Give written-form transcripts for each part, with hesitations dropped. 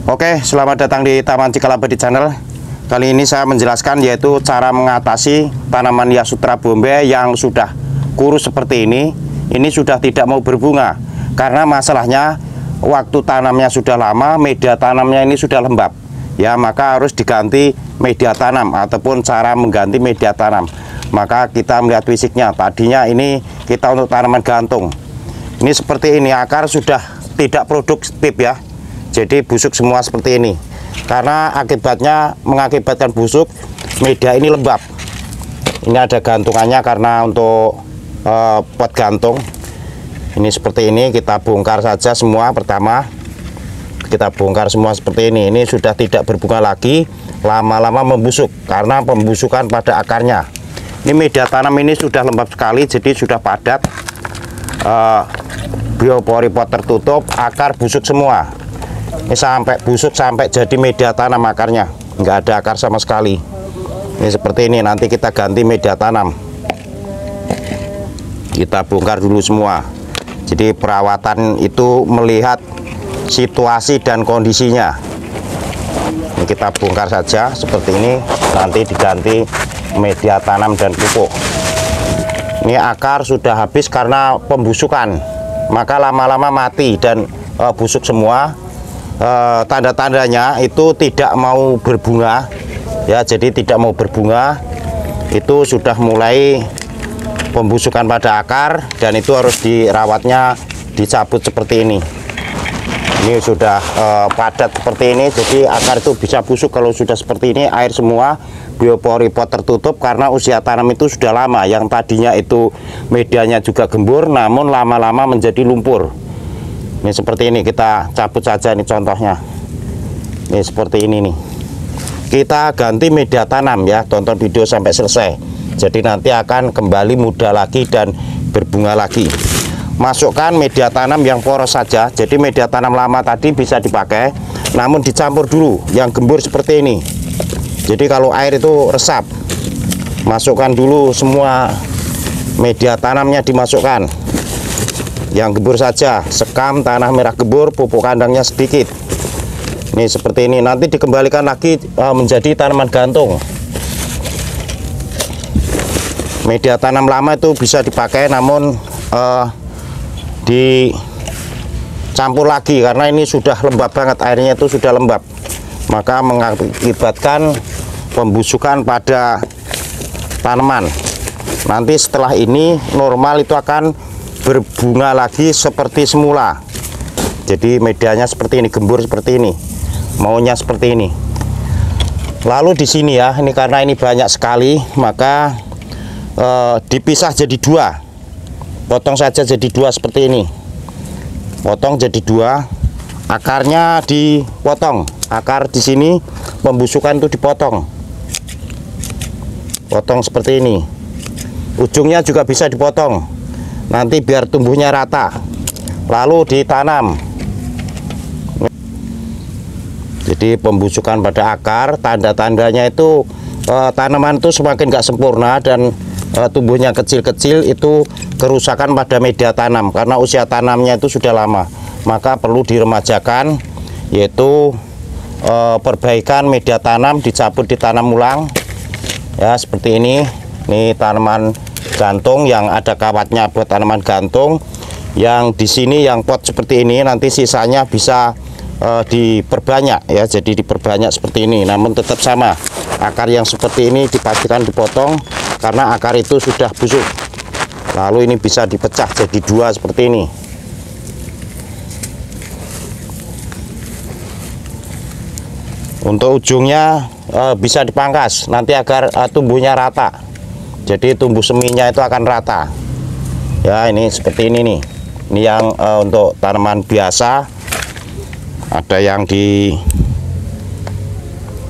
Oke, selamat datang di Taman Cikalabadi Channel. Kali ini saya menjelaskan yaitu cara mengatasi tanaman hias sutra bombay yang sudah kurus seperti ini. Ini sudah tidak mau berbunga karena masalahnya waktu tanamnya sudah lama, media tanamnya ini sudah lembab. Ya, maka harus diganti media tanam ataupun cara mengganti media tanam. Maka kita melihat fisiknya. Tadinya ini kita untuk tanaman gantung. Ini seperti ini, akar sudah tidak produktif ya. Jadi busuk semua seperti ini. Karena akibatnya mengakibatkan busuk, media ini lembab. Ini ada gantungannya karena untuk pot gantung. Ini seperti ini, kita bongkar saja semua. Pertama kita bongkar semua seperti ini. Ini sudah tidak berbunga lagi, lama-lama membusuk karena pembusukan pada akarnya. Ini media tanam ini sudah lembab sekali, jadi sudah padat. Biopori pot tertutup, akar busuk semua. Ini sampai busuk sampai jadi media tanam akarnya, nggak ada akar sama sekali. Ini seperti ini, nanti kita ganti media tanam. Kita bongkar dulu semua. Jadi perawatan itu melihat situasi dan kondisinya. Ini kita bongkar saja seperti ini, nanti diganti media tanam dan pupuk. Ini akar sudah habis karena pembusukan, maka lama-lama mati dan busuk semua. Tanda-tandanya itu tidak mau berbunga ya, jadi tidak mau berbunga itu sudah mulai pembusukan pada akar, dan itu harus dirawatnya, dicabut seperti ini. Ini sudah padat seperti ini, jadi akar itu bisa busuk kalau sudah seperti ini, air semua, biopori pot tertutup karena usia tanam itu sudah lama. Yang tadinya itu medianya juga gembur, namun lama-lama menjadi lumpur. Ini seperti ini, kita cabut saja, ini contohnya. Ini seperti ini nih. Kita ganti media tanam ya, tonton video sampai selesai. Jadi nanti akan kembali muda lagi dan berbunga lagi. Masukkan media tanam yang poros saja. Jadi media tanam lama tadi bisa dipakai, namun dicampur dulu yang gembur seperti ini. Jadi kalau air itu resap, masukkan dulu semua media tanamnya, dimasukkan yang gembur saja, sekam, tanah merah gembur, pupuk kandangnya sedikit. Ini seperti ini, nanti dikembalikan lagi menjadi tanaman gantung. Media tanam lama itu bisa dipakai, namun dicampur lagi karena ini sudah lembab banget, airnya itu sudah lembab, maka mengakibatkan pembusukan pada tanaman. Nanti setelah ini normal itu akan berbunga lagi seperti semula. Jadi medianya seperti ini, gembur seperti ini, maunya seperti ini. Lalu di sini ya, ini karena ini banyak sekali, maka dipisah jadi dua. Potong saja jadi dua seperti ini. Potong jadi dua, akarnya dipotong. Akar di sini pembusukan itu dipotong. Potong seperti ini. Ujungnya juga bisa dipotong. Nanti biar tumbuhnya rata, lalu ditanam. Jadi pembusukan pada akar, tanda-tandanya itu tanaman itu semakin gak sempurna dan tumbuhnya kecil-kecil, itu kerusakan pada media tanam karena usia tanamnya itu sudah lama. Maka perlu diremajakan, yaitu perbaikan media tanam, dicabut, ditanam ulang ya, seperti ini. Ini tanaman gantung yang ada kawatnya buat tanaman gantung. Yang di sini yang pot seperti ini, nanti sisanya bisa diperbanyak ya, jadi diperbanyak seperti ini. Namun tetap sama, akar yang seperti ini dipastikan dipotong karena akar itu sudah busuk. Lalu ini bisa dipecah jadi dua seperti ini. Untuk ujungnya bisa dipangkas nanti agar tumbuhnya rata. Jadi tumbuh seminya itu akan rata. Ya, ini seperti ini nih. Ini yang untuk tanaman biasa. Ada yang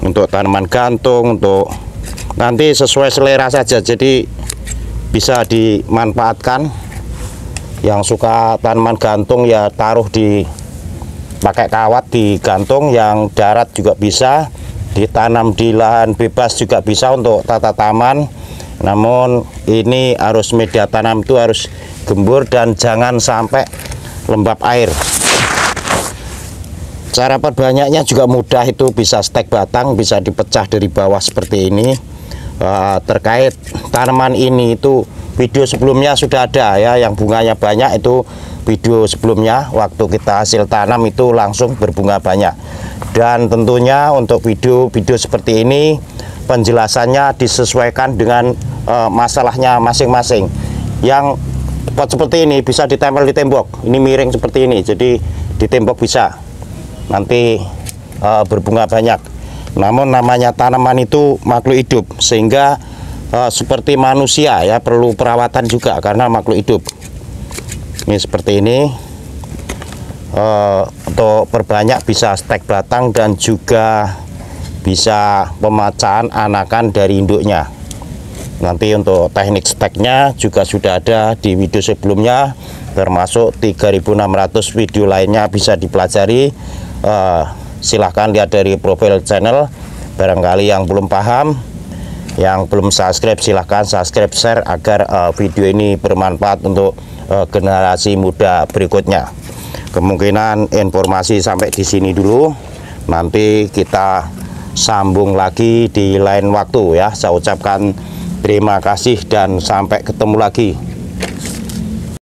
untuk tanaman gantung, untuk nanti sesuai selera saja. Jadi bisa dimanfaatkan. Yang suka tanaman gantung ya taruh di pakai kawat digantung. Yang darat juga bisa, ditanam di lahan bebas juga bisa untuk tata taman. Namun ini harus media tanam itu harus gembur dan jangan sampai lembab air. Cara perbanyaknya juga mudah, itu bisa stek batang, bisa dipecah dari bawah seperti ini. Terkait tanaman ini itu video sebelumnya sudah ada ya, yang bunganya banyak itu video sebelumnya waktu kita hasil tanam itu langsung berbunga banyak. Dan tentunya untuk video-video seperti ini penjelasannya disesuaikan dengan masalahnya masing-masing. Yang pot seperti ini bisa ditempel di tembok, ini miring seperti ini, jadi di tembok bisa nanti berbunga banyak. Namun namanya tanaman itu makhluk hidup, sehingga seperti manusia ya, perlu perawatan juga karena makhluk hidup. Ini seperti ini. Untuk perbanyak bisa stek batang dan juga bisa pemecahan anakan dari induknya. Nanti untuk teknik steknya juga sudah ada di video sebelumnya, termasuk 3.600 video lainnya bisa dipelajari. Silahkan lihat dari profil channel. Barangkali yang belum paham, yang belum subscribe, silahkan subscribe, share agar video ini bermanfaat untuk generasi muda berikutnya. Kemungkinan informasi sampai di sini dulu, nanti kita sambung lagi di lain waktu ya. Saya ucapkan terima kasih dan sampai ketemu lagi.